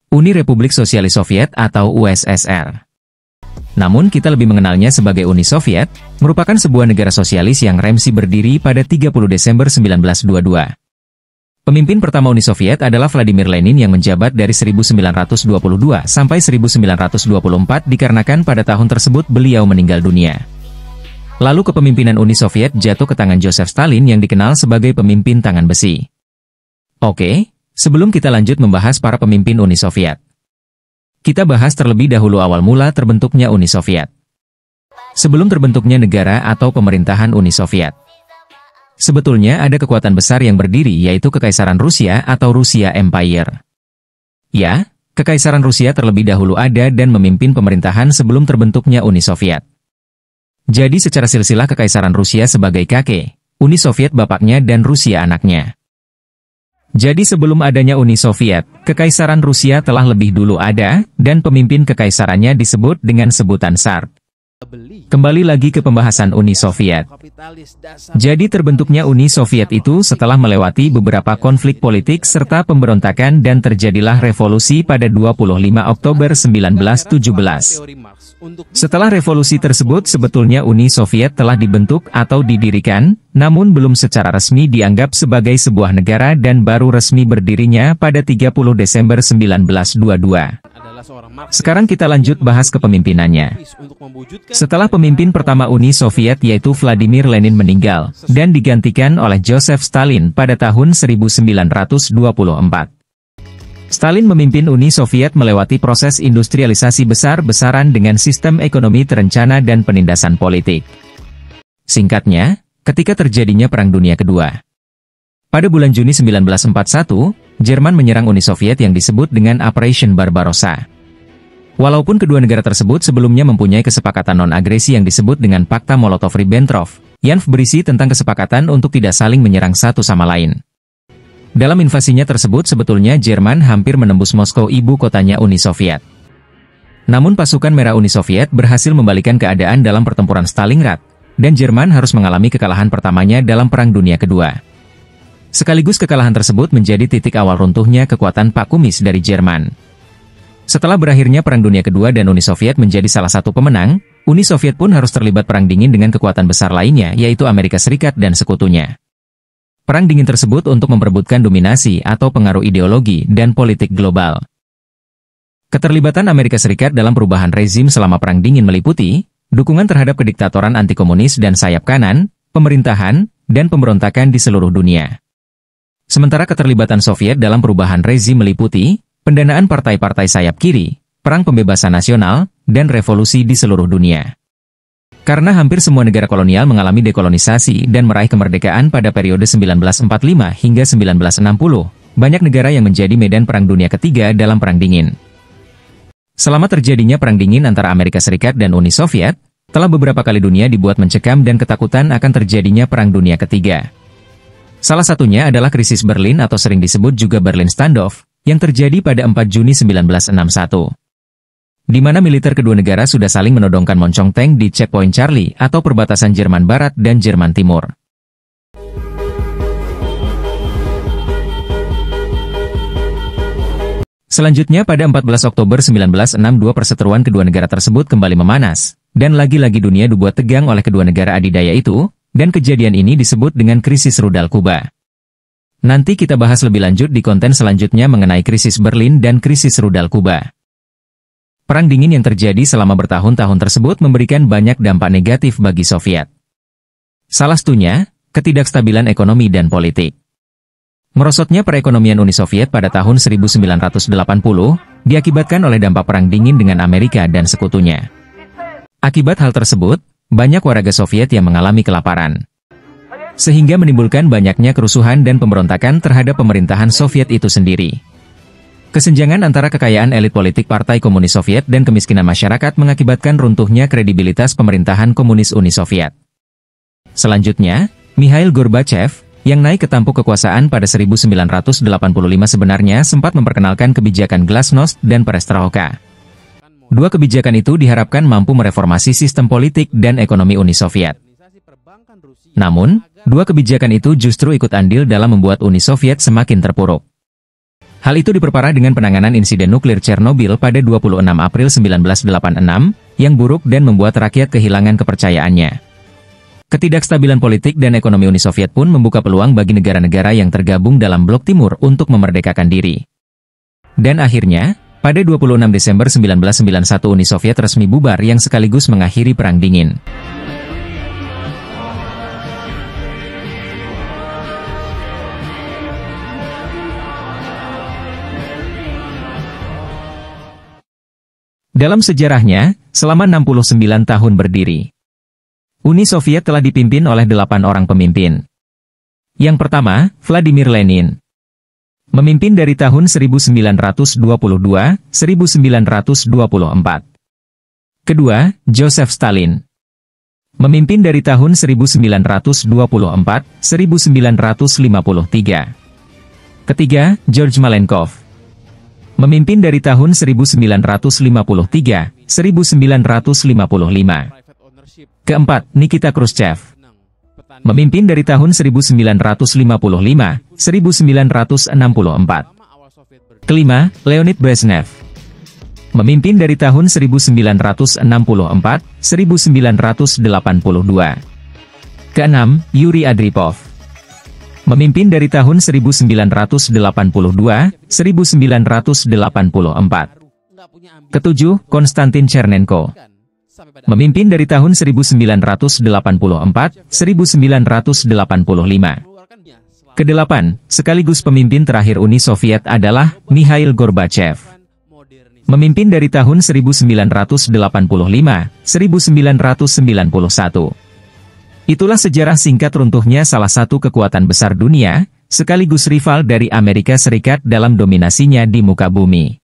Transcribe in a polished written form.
Uni Republik Sosialis Soviet atau USSR. Namun kita lebih mengenalnya sebagai Uni Soviet, merupakan sebuah negara sosialis yang remsi berdiri pada 30 Desember 1922. Pemimpin pertama Uni Soviet adalah Vladimir Lenin yang menjabat dari 1922 sampai 1924 dikarenakan pada tahun tersebut beliau meninggal dunia. Lalu kepemimpinan Uni Soviet jatuh ke tangan Joseph Stalin yang dikenal sebagai pemimpin tangan besi. Oke, sebelum kita lanjut membahas para pemimpin Uni Soviet, kita bahas terlebih dahulu awal mula terbentuknya Uni Soviet. Sebelum terbentuknya negara atau pemerintahan Uni Soviet, sebetulnya ada kekuatan besar yang berdiri yaitu Kekaisaran Rusia atau Rusia Empire. Ya, Kekaisaran Rusia terlebih dahulu ada dan memimpin pemerintahan sebelum terbentuknya Uni Soviet. Jadi secara silsilah Kekaisaran Rusia sebagai kakek, Uni Soviet bapaknya dan Rusia anaknya. Jadi sebelum adanya Uni Soviet, Kekaisaran Rusia telah lebih dulu ada, dan pemimpin kekaisarannya disebut dengan sebutan Tsar. Kembali lagi ke pembahasan Uni Soviet. Jadi terbentuknya Uni Soviet itu setelah melewati beberapa konflik politik serta pemberontakan dan terjadilah revolusi pada 25 Oktober 1917. Setelah revolusi tersebut sebetulnya Uni Soviet telah dibentuk atau didirikan, namun belum secara resmi dianggap sebagai sebuah negara dan baru resmi berdirinya pada 30 Desember 1922. Sekarang kita lanjut bahas kepemimpinannya. Setelah pemimpin pertama Uni Soviet yaitu Vladimir Lenin meninggal, dan digantikan oleh Joseph Stalin pada tahun 1924. Stalin memimpin Uni Soviet melewati proses industrialisasi besar-besaran dengan sistem ekonomi terencana dan penindasan politik. Singkatnya, ketika terjadinya Perang Dunia Kedua. Pada bulan Juni 1941, Jerman menyerang Uni Soviet yang disebut dengan Operation Barbarossa. Walaupun kedua negara tersebut sebelumnya mempunyai kesepakatan non-agresi yang disebut dengan Fakta Molotov-Ribbentrop, yang berisi tentang kesepakatan untuk tidak saling menyerang satu sama lain. Dalam invasinya tersebut sebetulnya Jerman hampir menembus Moskow, ibu kotanya Uni Soviet. Namun pasukan Merah Uni Soviet berhasil membalikan keadaan dalam pertempuran Stalingrad, dan Jerman harus mengalami kekalahan pertamanya dalam Perang Dunia Kedua. Sekaligus kekalahan tersebut menjadi titik awal runtuhnya kekuatan Pak Kumis dari Jerman. Setelah berakhirnya Perang Dunia Kedua dan Uni Soviet menjadi salah satu pemenang, Uni Soviet pun harus terlibat perang dingin dengan kekuatan besar lainnya yaitu Amerika Serikat dan sekutunya. Perang dingin tersebut untuk memperebutkan dominasi atau pengaruh ideologi dan politik global. Keterlibatan Amerika Serikat dalam perubahan rezim selama Perang Dingin meliputi dukungan terhadap kediktatoran anti-komunis dan sayap kanan, pemerintahan, dan pemberontakan di seluruh dunia. Sementara keterlibatan Soviet dalam perubahan rezim meliputi pendanaan partai-partai sayap kiri, perang pembebasan nasional, dan revolusi di seluruh dunia. Karena hampir semua negara kolonial mengalami dekolonisasi dan meraih kemerdekaan pada periode 1945 hingga 1960, banyak negara yang menjadi medan Perang Dunia Ketiga dalam Perang Dingin. Selama terjadinya Perang Dingin antara Amerika Serikat dan Uni Soviet, telah beberapa kali dunia dibuat mencekam dan ketakutan akan terjadinya Perang Dunia Ketiga. Salah satunya adalah krisis Berlin atau sering disebut juga Berlin Standoff, yang terjadi pada 4 Juni 1961. Di mana militer kedua negara sudah saling menodongkan moncong tank di Checkpoint Charlie atau perbatasan Jerman Barat dan Jerman Timur. Selanjutnya pada 14 Oktober 1962 perseteruan kedua negara tersebut kembali memanas, dan lagi-lagi dunia dibuat tegang oleh kedua negara adidaya itu, dan kejadian ini disebut dengan krisis rudal Kuba. Nanti kita bahas lebih lanjut di konten selanjutnya mengenai krisis Berlin dan krisis rudal Kuba. Perang dingin yang terjadi selama bertahun-tahun tersebut memberikan banyak dampak negatif bagi Soviet. Salah satunya, ketidakstabilan ekonomi dan politik. Merosotnya perekonomian Uni Soviet pada tahun 1980 diakibatkan oleh dampak Perang Dingin dengan Amerika dan sekutunya. Akibat hal tersebut, banyak warga Soviet yang mengalami kelaparan. Sehingga menimbulkan banyaknya kerusuhan dan pemberontakan terhadap pemerintahan Soviet itu sendiri. Kesenjangan antara kekayaan elit politik Partai Komunis Soviet dan kemiskinan masyarakat mengakibatkan runtuhnya kredibilitas pemerintahan komunis Uni Soviet. Selanjutnya, Mikhail Gorbachev, yang naik ke tampuk kekuasaan pada 1985 sebenarnya sempat memperkenalkan kebijakan Glasnost dan Perestroika. Dua kebijakan itu diharapkan mampu mereformasi sistem politik dan ekonomi Uni Soviet. Namun, dua kebijakan itu justru ikut andil dalam membuat Uni Soviet semakin terpuruk. Hal itu diperparah dengan penanganan insiden nuklir Chernobyl pada 26 April 1986, yang buruk dan membuat rakyat kehilangan kepercayaannya. Ketidakstabilan politik dan ekonomi Uni Soviet pun membuka peluang bagi negara-negara yang tergabung dalam Blok Timur untuk memerdekakan diri. Dan akhirnya, pada 26 Desember 1991 Uni Soviet resmi bubar yang sekaligus mengakhiri Perang Dingin. Dalam sejarahnya, selama 69 tahun berdiri, Uni Soviet telah dipimpin oleh 8 orang pemimpin. Yang pertama, Vladimir Lenin. Memimpin dari tahun 1922-1924. Kedua, Joseph Stalin. Memimpin dari tahun 1924-1953. Ketiga, George Malenkov. Memimpin dari tahun 1953-1955. Keempat, Nikita Khrushchev. Memimpin dari tahun 1955-1964. Kelima, Leonid Brezhnev. Memimpin dari tahun 1964-1982. Keenam, Yuri Andropov. Memimpin dari tahun 1982-1984. Ketujuh, Konstantin Chernenko. Memimpin dari tahun 1984-1985. Kedelapan, sekaligus pemimpin terakhir Uni Soviet adalah Mikhail Gorbachev. Memimpin dari tahun 1985-1991. Itulah sejarah singkat runtuhnya salah satu kekuatan besar dunia, sekaligus rival dari Amerika Serikat dalam dominasinya di muka bumi.